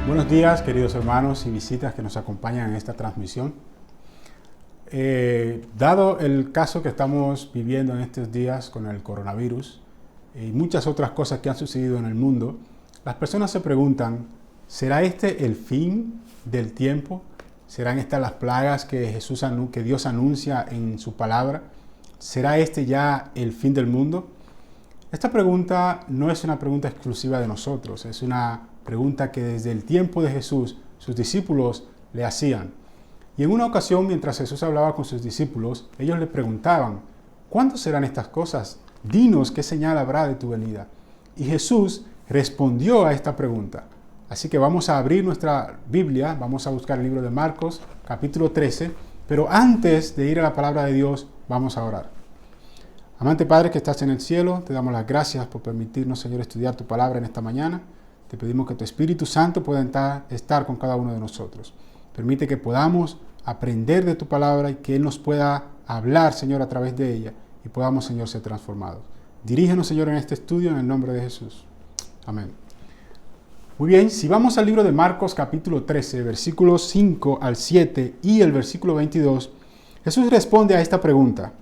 Buenos días, queridos hermanos y visitas que nos acompañan en esta transmisión. Dado el caso que estamos viviendo en estos días con el coronavirus y muchas otras cosas que han sucedido en el mundo, las personas se preguntan, ¿será este el fin del tiempo? ¿Serán estas las plagas que Dios anuncia en su palabra? ¿Será este ya el fin del mundo? Esta pregunta no es una pregunta exclusiva de nosotros, es una pregunta que desde el tiempo de Jesús sus discípulos le hacían. Y en una ocasión, mientras Jesús hablaba con sus discípulos, ellos le preguntaban, ¿cuándo serán estas cosas? Dinos qué señal habrá de tu venida. Y Jesús respondió a esta pregunta. Así que vamos a abrir nuestra Biblia, vamos a buscar el libro de Marcos, capítulo 13, pero antes de ir a la palabra de Dios, vamos a orar. Amante Padre que estás en el cielo, te damos las gracias por permitirnos, Señor, estudiar tu palabra en esta mañana. Te pedimos que tu Espíritu Santo pueda estar con cada uno de nosotros. Permite que podamos aprender de tu palabra y que Él nos pueda hablar, Señor, a través de ella y podamos, Señor, ser transformados. Dirígenos, Señor, en este estudio en el nombre de Jesús. Amén. Muy bien, si vamos al libro de Marcos capítulo 13, versículos 5 al 7 y el versículo 22, Jesús responde a esta pregunta.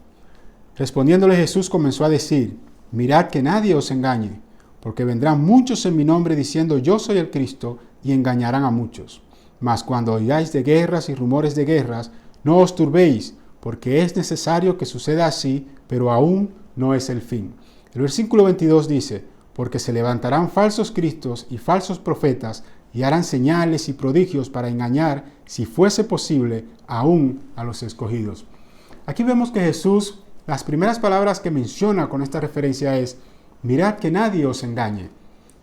Respondiéndole Jesús comenzó a decir, mirad que nadie os engañe, porque vendrán muchos en mi nombre diciendo yo soy el Cristo y engañarán a muchos. Mas cuando oigáis de guerras y rumores de guerras, no os turbéis, porque es necesario que suceda así, pero aún no es el fin. El versículo 22 dice, porque se levantarán falsos cristos y falsos profetas y harán señales y prodigios para engañar, si fuese posible, aún a los escogidos. Aquí vemos que Jesús, las primeras palabras que menciona con esta referencia es, mirad que nadie os engañe.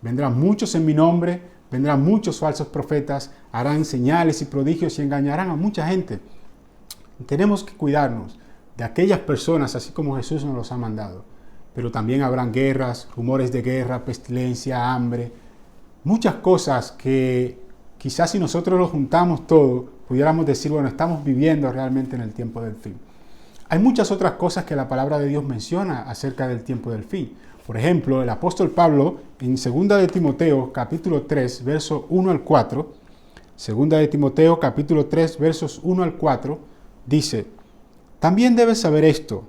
Vendrán muchos en mi nombre, vendrán muchos falsos profetas, harán señales y prodigios y engañarán a mucha gente. Tenemos que cuidarnos de aquellas personas, así como Jesús nos los ha mandado. Pero también habrán guerras, rumores de guerra, pestilencia, hambre, muchas cosas que quizás si nosotros lo juntamos todo, pudiéramos decir, bueno, estamos viviendo realmente en el tiempo del fin. Hay muchas otras cosas que la palabra de Dios menciona acerca del tiempo del fin. Por ejemplo, el apóstol Pablo en 2 de Timoteo capítulo 3, verso 1 al 4, 2 de Timoteo capítulo 3, versos 1 al 4, dice, también debes saber esto,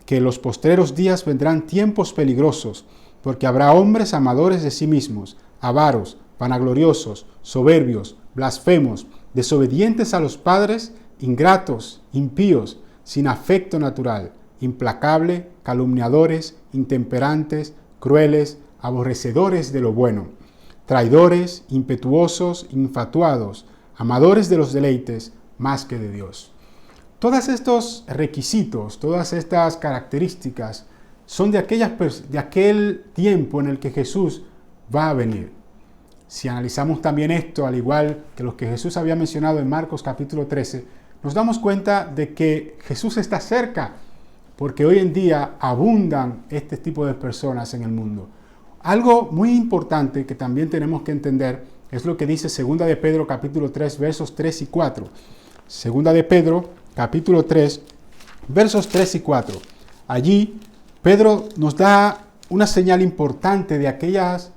que en los postreros días vendrán tiempos peligrosos, porque habrá hombres amadores de sí mismos, avaros, vanagloriosos, soberbios, blasfemos, desobedientes a los padres, ingratos, impíos, sin afecto natural, implacable, calumniadores, intemperantes, crueles, aborrecedores de lo bueno, traidores, impetuosos, infatuados, amadores de los deleites más que de Dios. Todos estos requisitos, todas estas características son de aquel tiempo en el que Jesús va a venir. Si analizamos también esto, al igual que los que Jesús había mencionado en Marcos capítulo 13, nos damos cuenta de que Jesús está cerca, porque hoy en día abundan este tipo de personas en el mundo. Algo muy importante que también tenemos que entender es lo que dice 2 de Pedro capítulo 3 versos 3 y 4. 2 de Pedro capítulo 3 versos 3 y 4. Allí Pedro nos da una señal importante de aquellas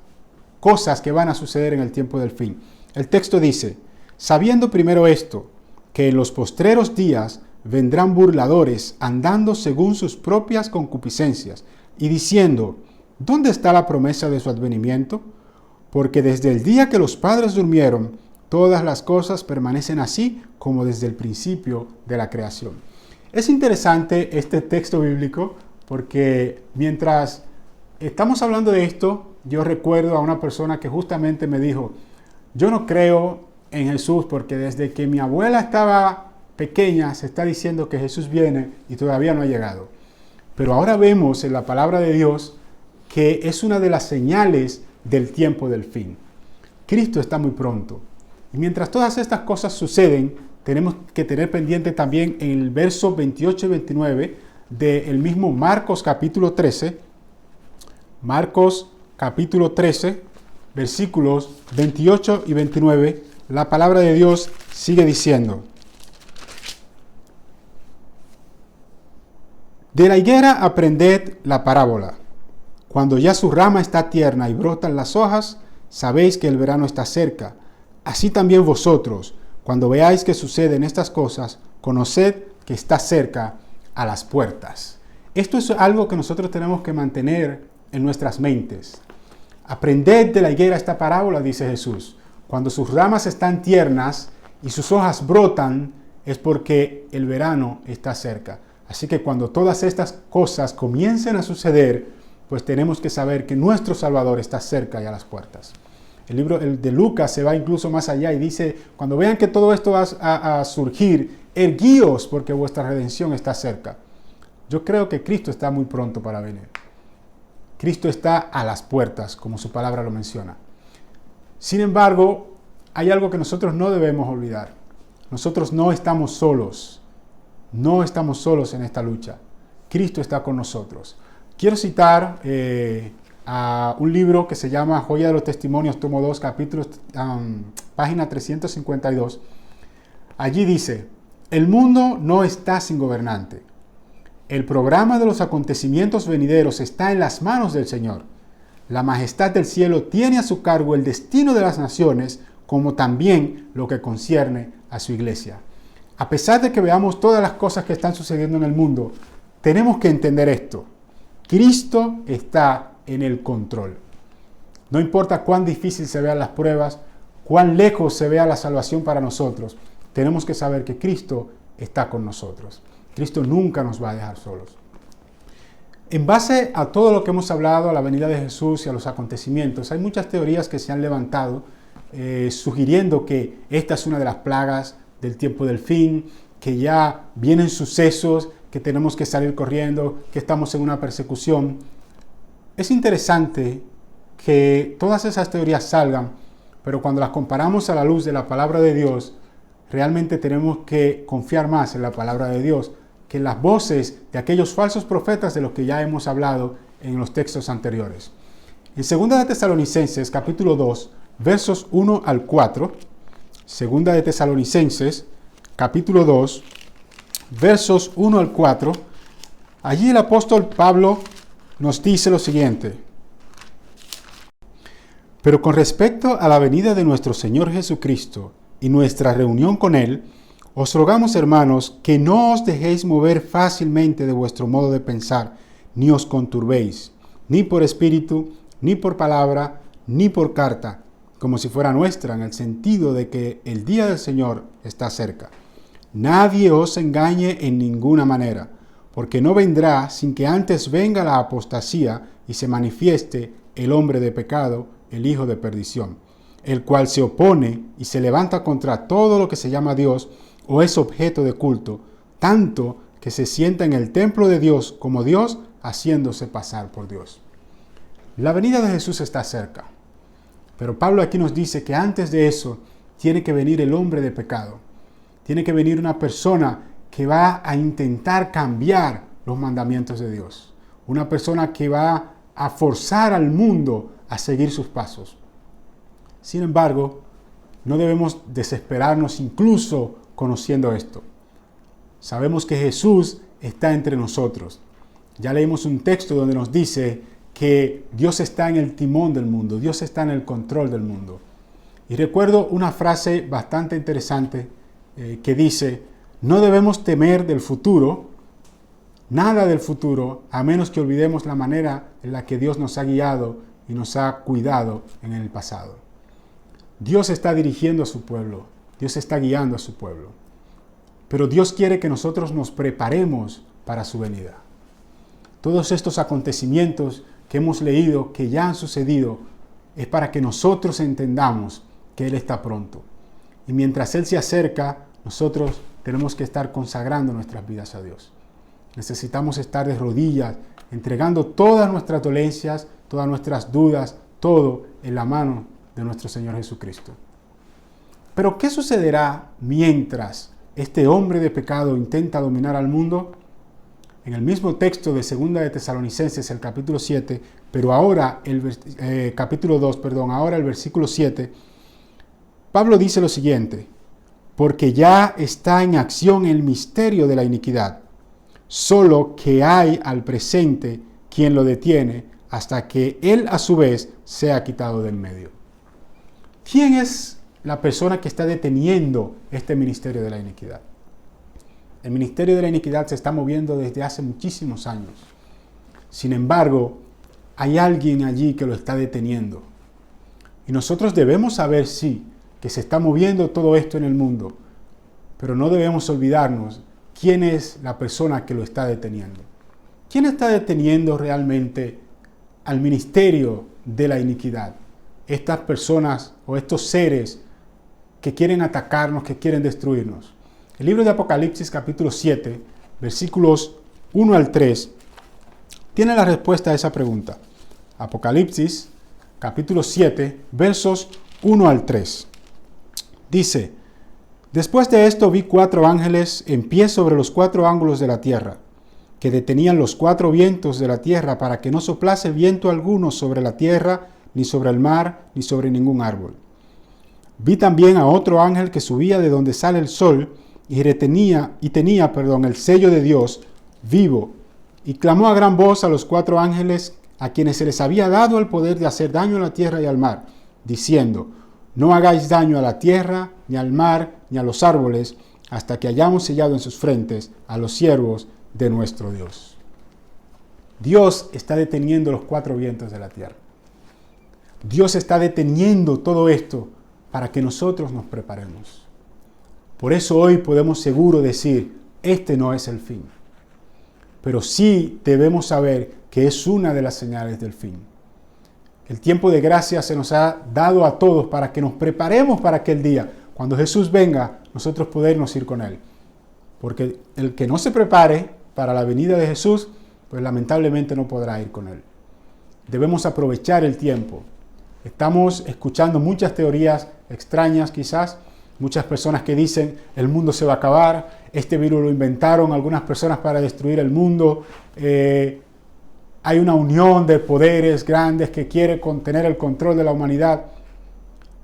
cosas que van a suceder en el tiempo del fin. El texto dice, sabiendo primero esto, que en los postreros días vendrán burladores andando según sus propias concupiscencias y diciendo, ¿dónde está la promesa de su advenimiento? Porque desde el día que los padres durmieron, todas las cosas permanecen así como desde el principio de la creación. Es interesante este texto bíblico porque mientras estamos hablando de esto, yo recuerdo a una persona que justamente me dijo, yo no creo en Jesús porque desde que mi abuela estaba pequeña se está diciendo que Jesús viene y todavía no ha llegado. Pero ahora vemos en la palabra de Dios que es una de las señales del tiempo del fin. Cristo está muy pronto. Y mientras todas estas cosas suceden, tenemos que tener pendiente también en el verso 28 y 29 del mismo Marcos capítulo 13. Marcos capítulo 13, versículos 28 y 29. La palabra de Dios sigue diciendo, de la higuera aprended la parábola. Cuando ya su rama está tierna y brotan las hojas, sabéis que el verano está cerca. Así también vosotros, cuando veáis que suceden estas cosas, conoced que está cerca a las puertas. Esto es algo que nosotros tenemos que mantener en nuestras mentes. Aprended de la higuera esta parábola, dice Jesús. Cuando sus ramas están tiernas y sus hojas brotan, es porque el verano está cerca. Así que cuando todas estas cosas comiencen a suceder, pues tenemos que saber que nuestro Salvador está cerca y a las puertas. El libro de Lucas se va incluso más allá y dice, cuando vean que todo esto va a surgir, erguíos porque vuestra redención está cerca. Yo creo que Cristo está muy pronto para venir. Cristo está a las puertas, como su palabra lo menciona. Sin embargo, hay algo que nosotros no debemos olvidar. Nosotros no estamos solos. No estamos solos en esta lucha. Cristo está con nosotros. Quiero citar a un libro que se llama Joya de los Testimonios, tomo 2, página 352. Allí dice, el mundo no está sin gobernante. El programa de los acontecimientos venideros está en las manos del Señor. La majestad del cielo tiene a su cargo el destino de las naciones, como también lo que concierne a su iglesia. A pesar de que veamos todas las cosas que están sucediendo en el mundo, tenemos que entender esto. Cristo está en el control. No importa cuán difícil se vean las pruebas, cuán lejos se vea la salvación para nosotros, tenemos que saber que Cristo está con nosotros. Cristo nunca nos va a dejar solos. En base a todo lo que hemos hablado, a la venida de Jesús y a los acontecimientos, hay muchas teorías que se han levantado sugiriendo que esta es una de las plagas del tiempo del fin, que ya vienen sucesos, que tenemos que salir corriendo, que estamos en una persecución. Es interesante que todas esas teorías salgan, pero cuando las comparamos a la luz de la palabra de Dios, realmente tenemos que confiar más en la palabra de Dios que en las voces de aquellos falsos profetas de los que ya hemos hablado en los textos anteriores. En 2 de Tesalonicenses, capítulo 2, versos 1 al 4, 2 de Tesalonicenses, capítulo 2, versos 1 al 4, allí el apóstol Pablo nos dice lo siguiente: pero con respecto a la venida de nuestro Señor Jesucristo y nuestra reunión con Él, os rogamos, hermanos, que no os dejéis mover fácilmente de vuestro modo de pensar, ni os conturbéis, ni por espíritu, ni por palabra, ni por carta, como si fuera nuestra, en el sentido de que el día del Señor está cerca. Nadie os engañe en ninguna manera, porque no vendrá sin que antes venga la apostasía y se manifieste el hombre de pecado, el hijo de perdición, el cual se opone y se levanta contra todo lo que se llama Dios o es objeto de culto, tanto que se sienta en el templo de Dios como Dios, haciéndose pasar por Dios. La venida de Jesús está cerca, pero Pablo aquí nos dice que antes de eso tiene que venir el hombre de pecado. Tiene que venir una persona que va a intentar cambiar los mandamientos de Dios. Una persona que va a forzar al mundo a seguir sus pasos. Sin embargo, no debemos desesperarnos incluso conociendo esto. Sabemos que Jesús está entre nosotros. Ya leímos un texto donde nos dice que Dios está en el timón del mundo, Dios está en el control del mundo. Y recuerdo una frase bastante interesante que dice, no debemos temer del futuro, nada del futuro, a menos que olvidemos la manera en la que Dios nos ha guiado y nos ha cuidado en el pasado. Dios está dirigiendo a su pueblo, Dios está guiando a su pueblo, pero Dios quiere que nosotros nos preparemos para su venida. Todos estos acontecimientos que hemos leído, que ya han sucedido, es para que nosotros entendamos que Él está pronto. Y mientras Él se acerca, nosotros tenemos que estar consagrando nuestras vidas a Dios. Necesitamos estar de rodillas, entregando todas nuestras dolencias, todas nuestras dudas, todo en la mano de nuestro Señor Jesucristo. Pero ¿qué sucederá mientras este hombre de pecado intenta dominar al mundo? En el mismo texto de 2 de Tesalonicenses, el capítulo 7, pero ahora capítulo 2, ahora el versículo 7, Pablo dice lo siguiente: porque ya está en acción el misterio de la iniquidad, solo que hay al presente quien lo detiene hasta que él a su vez sea quitado del medio. ¿Quién es la persona que está deteniendo este ministerio de la iniquidad. El ministerio de la iniquidad se está moviendo desde hace muchísimos años. Sin embargo, hay alguien allí que lo está deteniendo. Y nosotros debemos saber, sí, que se está moviendo todo esto en el mundo, pero no debemos olvidarnos quién es la persona que lo está deteniendo. ¿Quién está deteniendo realmente al ministerio de la iniquidad? Estas personas o estos seres que quieren atacarnos, que quieren destruirnos. El libro de Apocalipsis capítulo 7, versículos 1 al 3, tiene la respuesta a esa pregunta. Apocalipsis capítulo 7, versos 1 al 3. Dice: Después de esto vi 4 ángeles en pie sobre los 4 ángulos de la tierra, que detenían los 4 vientos de la tierra para que no soplase viento alguno sobre la tierra, ni sobre el mar, ni sobre ningún árbol. Vi también a otro ángel que subía de donde sale el sol y tenía el sello de Dios vivo, y clamó a gran voz a los 4 ángeles a quienes se les había dado el poder de hacer daño a la tierra y al mar, diciendo: No hagáis daño a la tierra, ni al mar, ni a los árboles, hasta que hayamos sellado en sus frentes a los siervos de nuestro Dios. Dios está deteniendo los 4 vientos de la tierra. Dios está deteniendo todo esto para que nosotros nos preparemos. Por eso hoy podemos seguro decir, este no es el fin. Pero sí debemos saber que es una de las señales del fin. El tiempo de gracia se nos ha dado a todos para que nos preparemos para aquel día. Cuando Jesús venga, nosotros podernos ir con Él. Porque el que no se prepare para la venida de Jesús, pues lamentablemente no podrá ir con Él. Debemos aprovechar el tiempo. Estamos escuchando muchas teorías extrañas quizás, muchas personas que dicen el mundo se va a acabar, este virus lo inventaron algunas personas para destruir el mundo, hay una unión de poderes grandes que quiere tener el control de la humanidad.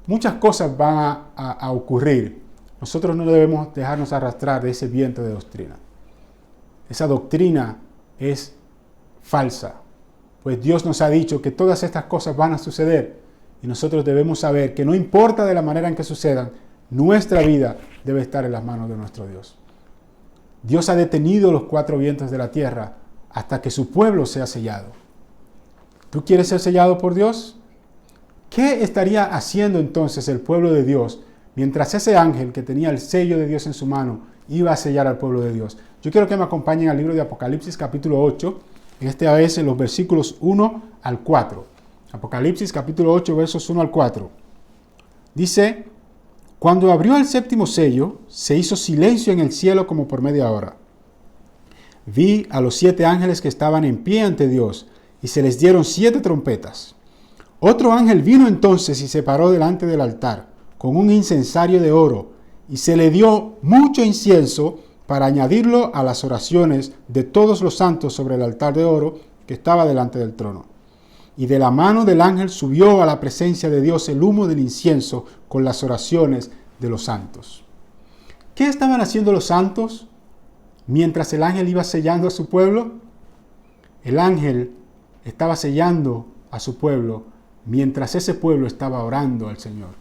Muchas cosas van a ocurrir. Nosotros no debemos dejarnos arrastrar de ese viento de doctrina. Esa doctrina es falsa, pues Dios nos ha dicho que todas estas cosas van a suceder y nosotros debemos saber que no importa de la manera en que sucedan, nuestra vida debe estar en las manos de nuestro Dios. Dios ha detenido los 4 vientos de la tierra hasta que su pueblo sea sellado. ¿Tú quieres ser sellado por Dios? ¿Qué estaría haciendo entonces el pueblo de Dios mientras ese ángel que tenía el sello de Dios en su mano iba a sellar al pueblo de Dios? Yo quiero que me acompañen al libro de Apocalipsis capítulo 8, esta vez en los versículos 1 al 4. Apocalipsis capítulo 8, versos 1 al 4. Dice: Cuando abrió el 7º sello, se hizo silencio en el cielo como por media hora. Vi a los 7 ángeles que estaban en pie ante Dios, y se les dieron 7 trompetas. Otro ángel vino entonces y se paró delante del altar, con un incensario de oro, y se le dio mucho incienso para añadirlo a las oraciones de todos los santos sobre el altar de oro que estaba delante del trono. Y de la mano del ángel subió a la presencia de Dios el humo del incienso con las oraciones de los santos. ¿Qué estaban haciendo los santos mientras el ángel iba sellando a su pueblo? El ángel estaba sellando a su pueblo mientras ese pueblo estaba orando al Señor,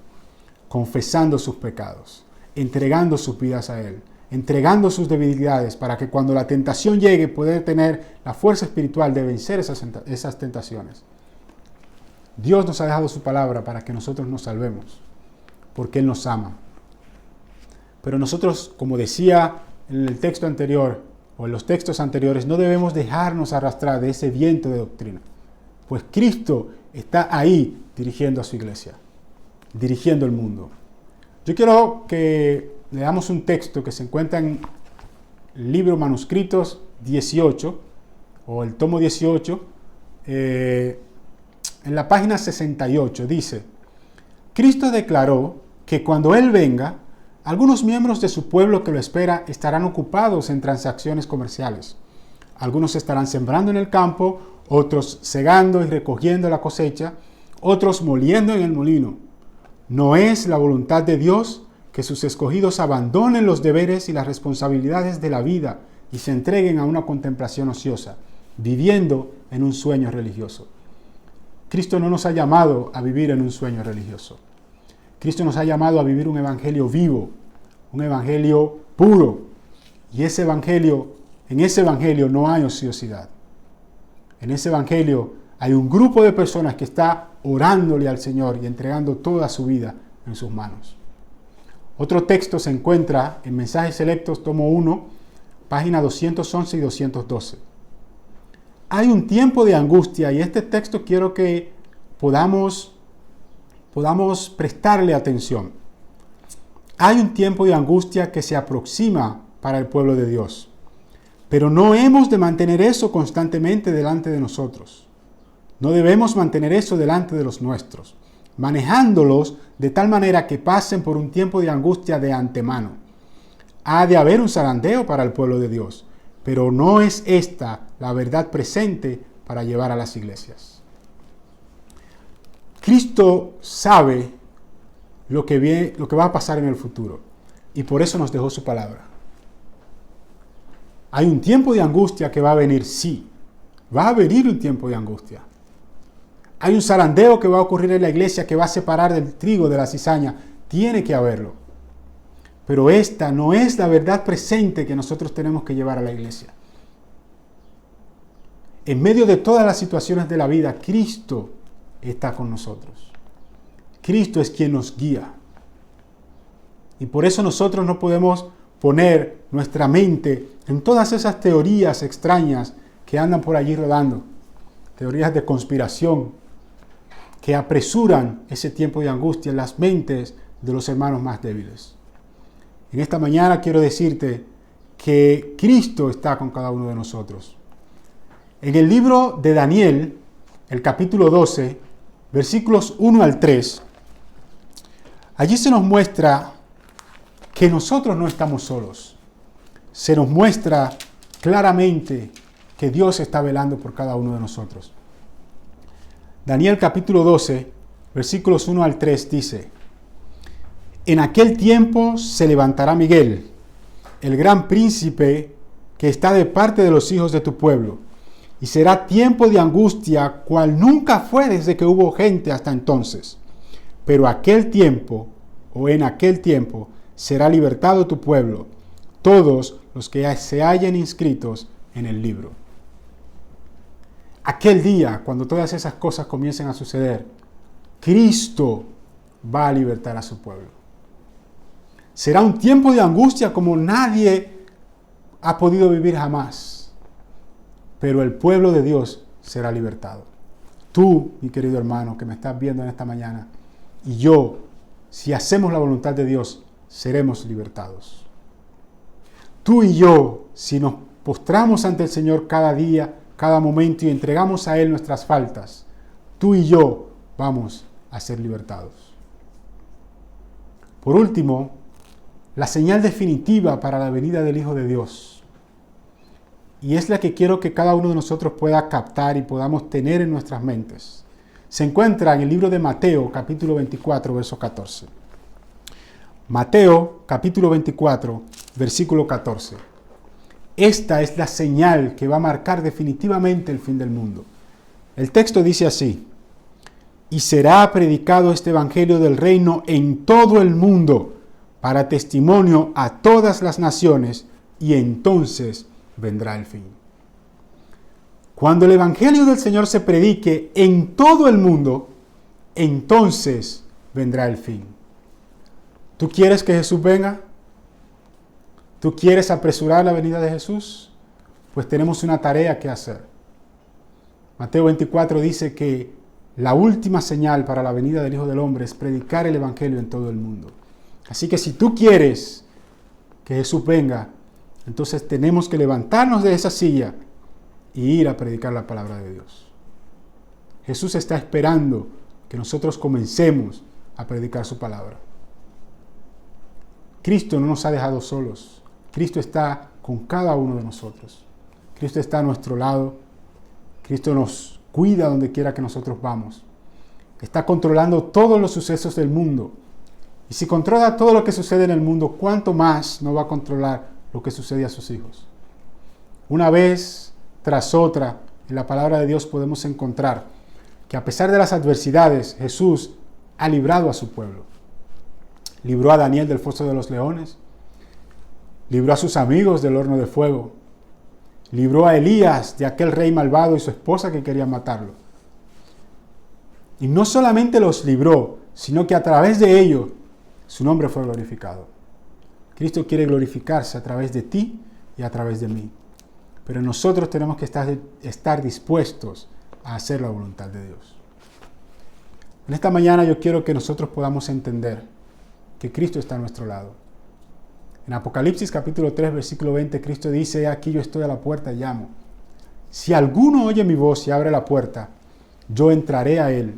confesando sus pecados, entregando sus vidas a Él, entregando sus debilidades para que cuando la tentación llegue poder tener la fuerza espiritual de vencer esas tentaciones. Dios nos ha dejado su palabra para que nosotros nos salvemos, porque Él nos ama. Pero nosotros, como decía en el texto anterior, o en los textos anteriores, no debemos dejarnos arrastrar de ese viento de doctrina, pues Cristo está ahí dirigiendo a su iglesia, dirigiendo el mundo. Yo quiero que leamos un texto que se encuentra en el libro Manuscritos 18, o el tomo 18, en la página 68, dice: Cristo declaró que cuando Él venga, algunos miembros de su pueblo que lo espera estarán ocupados en transacciones comerciales. Algunos estarán sembrando en el campo, otros segando y recogiendo la cosecha, otros moliendo en el molino. No es la voluntad de Dios que sus escogidos abandonen los deberes y las responsabilidades de la vida y se entreguen a una contemplación ociosa, viviendo en un sueño religioso. Cristo no nos ha llamado a vivir en un sueño religioso. Cristo nos ha llamado a vivir un evangelio vivo, un evangelio puro. Y en ese evangelio no hay ociosidad. En ese evangelio hay un grupo de personas que está orándole al Señor y entregando toda su vida en sus manos. Otro texto se encuentra en Mensajes Selectos, tomo 1, página 211 y 212. Hay un tiempo de angustia y este texto quiero que podamos prestarle atención. Hay un tiempo de angustia que se aproxima para el pueblo de Dios, pero no hemos de mantener eso constantemente delante de nosotros. No debemos mantener eso delante de los nuestros, manejándolos de tal manera que pasen por un tiempo de angustia de antemano. Ha de haber un zarandeo para el pueblo de Dios, pero no es esta la verdad presente para llevar a las iglesias. Cristo sabe lo que va a pasar en el futuro y por eso nos dejó su palabra. Hay un tiempo de angustia que va a venir, sí, va a venir un tiempo de angustia. Hay un zarandeo que va a ocurrir en la iglesia que va a separar del trigo de la cizaña, tiene que haberlo. Pero esta no es la verdad presente que nosotros tenemos que llevar a la iglesia. En medio de todas las situaciones de la vida, Cristo está con nosotros. Cristo es quien nos guía. Y por eso nosotros no podemos poner nuestra mente en todas esas teorías extrañas que andan por allí rodando. Teorías de conspiración que apresuran ese tiempo de angustia en las mentes de los hermanos más débiles. En esta mañana quiero decirte que Cristo está con cada uno de nosotros. En el libro de Daniel, el capítulo 12, versículos 1 al 3, allí se nos muestra que nosotros no estamos solos. Se nos muestra claramente que Dios está velando por cada uno de nosotros. Daniel capítulo 12, versículos 1 al 3 dice: En aquel tiempo se levantará Miguel, el gran príncipe que está de parte de los hijos de tu pueblo, y será tiempo de angustia cual nunca fue desde que hubo gente hasta entonces. Pero en aquel tiempo, será libertado tu pueblo, todos los que se hayan inscritos en el libro. Aquel día, cuando todas esas cosas comiencen a suceder, Cristo va a libertar a su pueblo. Será un tiempo de angustia como nadie ha podido vivir jamás, pero el pueblo de Dios será libertado. Tú, mi querido hermano, que me estás viendo en esta mañana, y yo, si hacemos la voluntad de Dios, seremos libertados. Tú y yo, si nos postramos ante el Señor cada día, cada momento y entregamos a Él nuestras faltas, tú y yo vamos a ser libertados. Por último, la señal definitiva para la venida del Hijo de Dios, y es la que quiero que cada uno de nosotros pueda captar y podamos tener en nuestras mentes, se encuentra en el libro de Mateo, capítulo 24, verso 14. Mateo, capítulo 24, versículo 14. Esta es la señal que va a marcar definitivamente el fin del mundo. El texto dice así: y será predicado este evangelio del reino en todo el mundo para testimonio a todas las naciones, y entonces vendrá el fin. Cuando el evangelio del Señor se predique en todo el mundo, entonces vendrá el fin. ¿Tú quieres que Jesús venga? ¿Tú quieres apresurar la venida de Jesús? Pues tenemos una tarea que hacer. Mateo 24 dice que la última señal para la venida del Hijo del Hombre es predicar el evangelio en todo el mundo. Así que si tú quieres que Jesús venga, entonces tenemos que levantarnos de esa silla y ir a predicar la palabra de Dios. Jesús está esperando que nosotros comencemos a predicar su palabra. Cristo no nos ha dejado solos. Cristo está con cada uno de nosotros. Cristo está a nuestro lado. Cristo nos cuida donde quiera que nosotros vamos. Está controlando todos los sucesos del mundo. Y si controla todo lo que sucede en el mundo, ¿cuánto más no va a controlar lo que sucede a sus hijos? Una vez tras otra, en la palabra de Dios podemos encontrar que a pesar de las adversidades, Jesús ha librado a su pueblo. libró a Daniel del foso de los leones, libró a sus amigos del horno de fuego, libró a Elías de aquel rey malvado y su esposa que querían matarlo. Y no solamente los libró, sino que a través de ellos su nombre fue glorificado. Cristo quiere glorificarse a través de ti y a través de mí. Pero nosotros tenemos que estar dispuestos a hacer la voluntad de Dios. En esta mañana yo quiero que nosotros podamos entender que Cristo está a nuestro lado. En Apocalipsis capítulo 3, versículo 20, Cristo dice: aquí yo estoy a la puerta y llamo. Si alguno oye mi voz y abre la puerta, yo entraré a él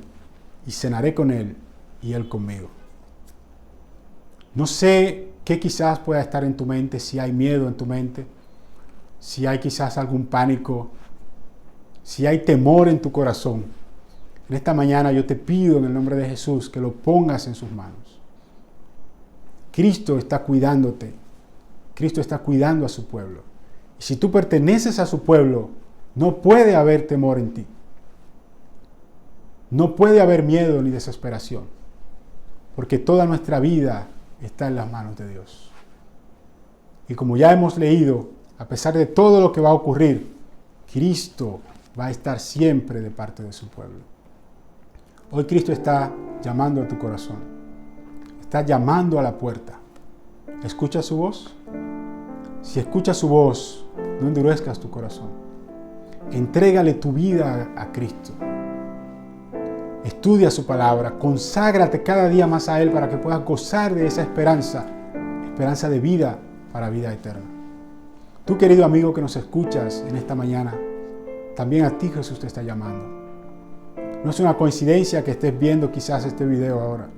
y cenaré con él y él conmigo. No sé qué quizás pueda estar en tu mente, si hay miedo en tu mente, si hay quizás algún pánico, si hay temor en tu corazón. En esta mañana yo te pido en el nombre de Jesús que lo pongas en sus manos. Cristo está cuidándote. Cristo está cuidando a su pueblo. Y si tú perteneces a su pueblo, no puede haber temor en ti. No puede haber miedo ni desesperación, porque toda nuestra vida está en las manos de Dios. Y como ya hemos leído, a pesar de todo lo que va a ocurrir, Cristo va a estar siempre de parte de su pueblo. Hoy Cristo está llamando a tu corazón, está llamando a la puerta. ¿Escuchas su voz? Si escuchas su voz, no endurezcas tu corazón. Entrégale tu vida a Cristo. Estudia su palabra, conságrate cada día más a Él para que puedas gozar de esa esperanza de vida para vida eterna. Tú, querido amigo que nos escuchas en esta mañana, también a ti Jesús te está llamando. No es una coincidencia que estés viendo quizás este video ahora.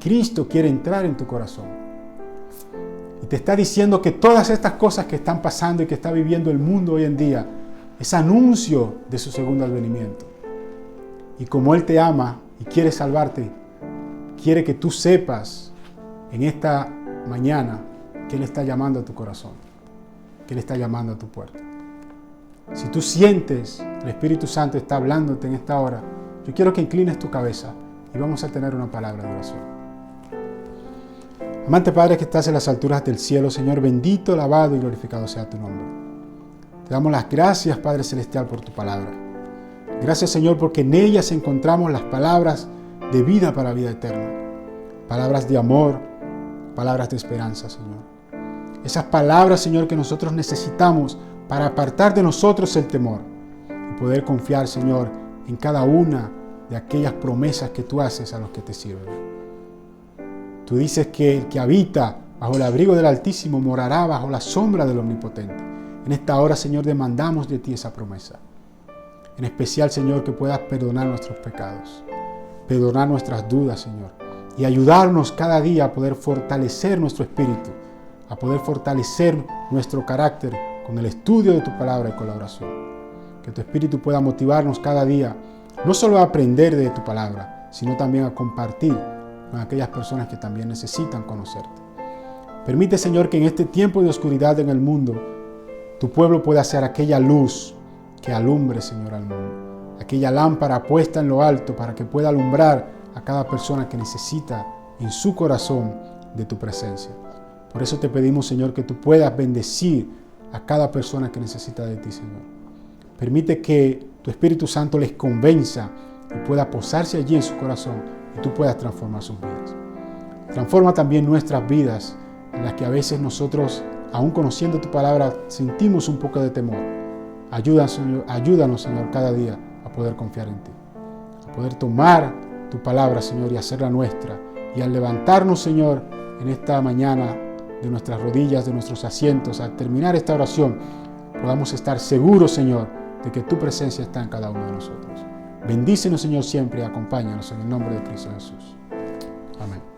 Cristo quiere entrar en tu corazón. Y te está diciendo que todas estas cosas que están pasando y que está viviendo el mundo hoy en día es anuncio de su segundo advenimiento. Y como Él te ama y quiere salvarte, quiere que tú sepas en esta mañana que Él está llamando a tu corazón, que Él está llamando a tu puerta. Si tú sientes el Espíritu Santo está hablándote en esta hora, yo quiero que inclines tu cabeza y vamos a tener una palabra de oración. Amante Padre que estás en las alturas del cielo, Señor, bendito, alabado y glorificado sea tu nombre. Te damos las gracias, Padre Celestial, por tu palabra. Gracias, Señor, porque en ellas encontramos las palabras de vida para vida eterna. Palabras de amor, palabras de esperanza, Señor. Esas palabras, Señor, que nosotros necesitamos para apartar de nosotros el temor y poder confiar, Señor, en cada una de aquellas promesas que tú haces a los que te sirven. Tú dices que el que habita bajo el abrigo del Altísimo morará bajo la sombra del Omnipotente. En esta hora, Señor, demandamos de ti esa promesa. En especial, Señor, que puedas perdonar nuestros pecados, perdonar nuestras dudas, Señor, y ayudarnos cada día a poder fortalecer nuestro espíritu, a poder fortalecer nuestro carácter con el estudio de tu palabra y con la oración. Que tu espíritu pueda motivarnos cada día, no solo a aprender de tu palabra, sino también a compartir con aquellas personas que también necesitan conocerte. Permite, Señor, que en este tiempo de oscuridad en el mundo, tu pueblo pueda ser aquella luz que alumbre, Señor, al mundo. Aquella lámpara puesta en lo alto para que pueda alumbrar a cada persona que necesita en su corazón de tu presencia. Por eso te pedimos, Señor, que tú puedas bendecir a cada persona que necesita de ti, Señor. Permite que tu Espíritu Santo les convenza y pueda posarse allí en su corazón y tú puedas transformar sus vidas. Transforma también nuestras vidas en las que a veces nosotros, aún conociendo tu palabra, sentimos un poco de temor. Ayúdanos, Señor, cada día a poder confiar en ti, a poder tomar tu palabra, Señor, y hacerla nuestra. Y al levantarnos, Señor, en esta mañana de nuestras rodillas, de nuestros asientos, al terminar esta oración, podamos estar seguros, Señor, de que tu presencia está en cada uno de nosotros. Bendícenos, Señor, siempre y acompáñanos en el nombre de Cristo Jesús. Amén.